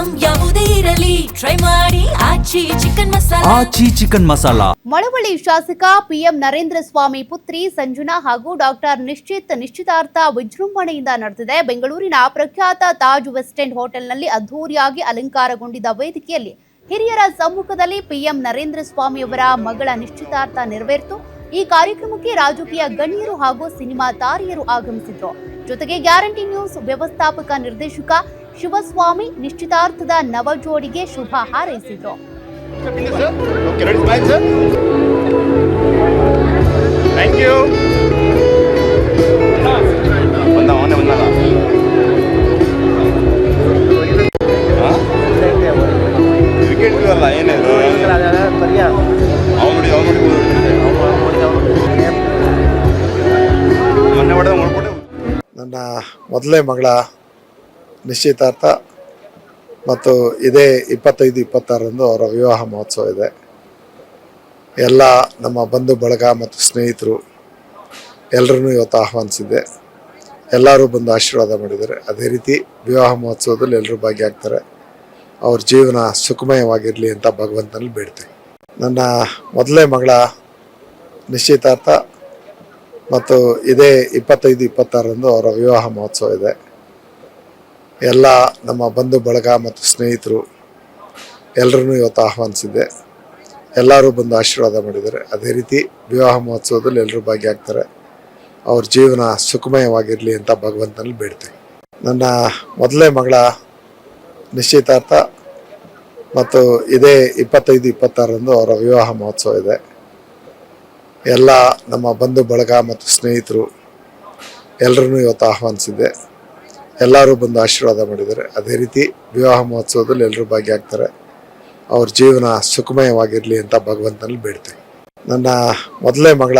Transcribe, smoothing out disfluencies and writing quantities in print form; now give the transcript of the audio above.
Item ಯಾವುದೇ ಇರಲಿ try ಮಾಡಿ ಆಚಿ ಚಿಕನ್ ಮಸಾಲಾ. ಮಳವಳ್ಳಿ ಶಾಸಕ ಪಿಎಂ ನರೇಂದ್ರ ಸ್ವಾಮಿ ಪುತ್ರಿ ಸಂಜನಾ ಹಾಗೂ ಡಾಕ್ಟರ್ ನಿಶ್ಚಿತಾರ್ಥ ವಿಜೃಂಭಣೆಯಿಂದ ನಡೆದಿದೆ. ಬೆಂಗಳೂರಿನ ಪ್ರಖ್ಯಾತ ತಾಜ್ ವೆಸ್ಟ್ ಎಂಡ್ ಹೋಟೆಲ್ನಲ್ಲಿ ಅದ್ಧೂರಿಯಾಗಿ ಅಲಂಕಾರಗೊಂಡಿದ್ದ ವೇದಿಕೆಯಲ್ಲಿ ಹಿರಿಯರ ಸಮ್ಮುಖದಲ್ಲಿ ಪಿಎಂ ನರೇಂದ್ರ ಸ್ವಾಮಿ ಅವರ ಮಗಳ ನಿಶ್ಚಿತಾರ್ಥ ನೆರವೇರಿತು. ಈ ಕಾರ್ಯಕ್ರಮಕ್ಕೆ ರಾಜಕೀಯ ಗಣ್ಯರು ಹಾಗೂ ಸಿನಿಮಾ ತಾರೆಯರು ಆಗಮಿಸಿದ್ರು. ಜೊತೆಗೆ ಗ್ಯಾರಂಟಿ ನ್ಯೂಸ್ ವ್ಯವಸ್ಥಾಪಕ ನಿರ್ದೇಶಕ ಶಿವಸ್ವಾಮಿ ನಿಶ್ಚಿತಾರ್ಥದ ನವ ಜೋಡಿಗೆ ಶುಭ ಹಾರೈಸಿದ್ರು. ನನ್ನ ಮೊದಲೇ ಮಗಳ ನಿಶ್ಚಿತಾರ್ಥ ಮತ್ತು ಇದೇ 25-26ರಂದು ಅವರ ವಿವಾಹ ಮಹೋತ್ಸವ ಇದೆ. ಎಲ್ಲ ನಮ್ಮ ಬಂಧು ಬಳಗ ಮತ್ತು ಸ್ನೇಹಿತರು ಎಲ್ಲರನ್ನೂ ಇವತ್ತು ಆಹ್ವಾನಿಸಿದ್ದೆ. ಎಲ್ಲರೂ ಬಂದು ಆಶೀರ್ವಾದ ಮಾಡಿದ್ದಾರೆ. ಅದೇ ರೀತಿ ವಿವಾಹ ಮಹೋತ್ಸವದಲ್ಲಿ ಎಲ್ಲರೂ ಭಾಗಿಯಾಗ್ತಾರೆ. ಅವ್ರ ಜೀವನ ಸುಖಮಯವಾಗಿರಲಿ ಅಂತ ಭಗವಂತನಲ್ಲಿ ಬೇಡ್ತೇನೆ. ನನ್ನ ಮೊದಲೇ ಮಗಳ ನಿಶ್ಚಿತಾರ್ಥ ಮತ್ತು ಇದೇ 25-26ರಂದು ಅವರ ವಿವಾಹ ಮಹೋತ್ಸವ ಇದೆ. ಎಲ್ಲ ನಮ್ಮ ಬಂಧು ಬಳಗ ಮತ್ತು ಸ್ನೇಹಿತರು ಎಲ್ಲರನ್ನೂ ಇವತ್ತು ಆಹ್ವಾನಿಸಿದ್ದೆ. ಎಲ್ಲರೂ ಬಂದು ಆಶೀರ್ವಾದ ಮಾಡಿದ್ದಾರೆ. ಅದೇ ರೀತಿ ವಿವಾಹ ಮಹೋತ್ಸವದಲ್ಲಿ ಎಲ್ಲರೂ ಭಾಗಿಯಾಗ್ತಾರೆ. ಅವ್ರ ಜೀವನ ಸುಖಮಯವಾಗಿರಲಿ ಅಂತ ಭಗವಂತನಲ್ಲಿ ಬೇಡ್ತೇನೆ. ನನ್ನ ಮೊದಲೇ ಮಗಳ ನಿಶ್ಚಿತಾರ್ಥ ಮತ್ತು ಇದೇ 25-26ರಂದು ಅವರ ವಿವಾಹ ಮಹೋತ್ಸವ ಇದೆ. ಎಲ್ಲ ನಮ್ಮ ಬಂಧು ಬಳಗ ಮತ್ತು ಸ್ನೇಹಿತರು ಎಲ್ಲರನ್ನೂ ಇವತ್ತು ಆಹ್ವಾನಿಸಿದ್ದೆ. ಎಲ್ಲರೂ ಬಂದು ಆಶೀರ್ವಾದ ಮಾಡಿದ್ದಾರೆ. ಅದೇ ರೀತಿ ವಿವಾಹ ಮಹೋತ್ಸವದಲ್ಲಿ ಎಲ್ಲರೂ ಭಾಗಿಯಾಗ್ತಾರೆ. ಅವ್ರ ಜೀವನ ಸುಖಮಯವಾಗಿರಲಿ ಅಂತ ಭಗವಂತನಲ್ಲಿ ಬೇಡ್ತೇನೆ. ನನ್ನ ಮೊದಲೇ ಮಗಳ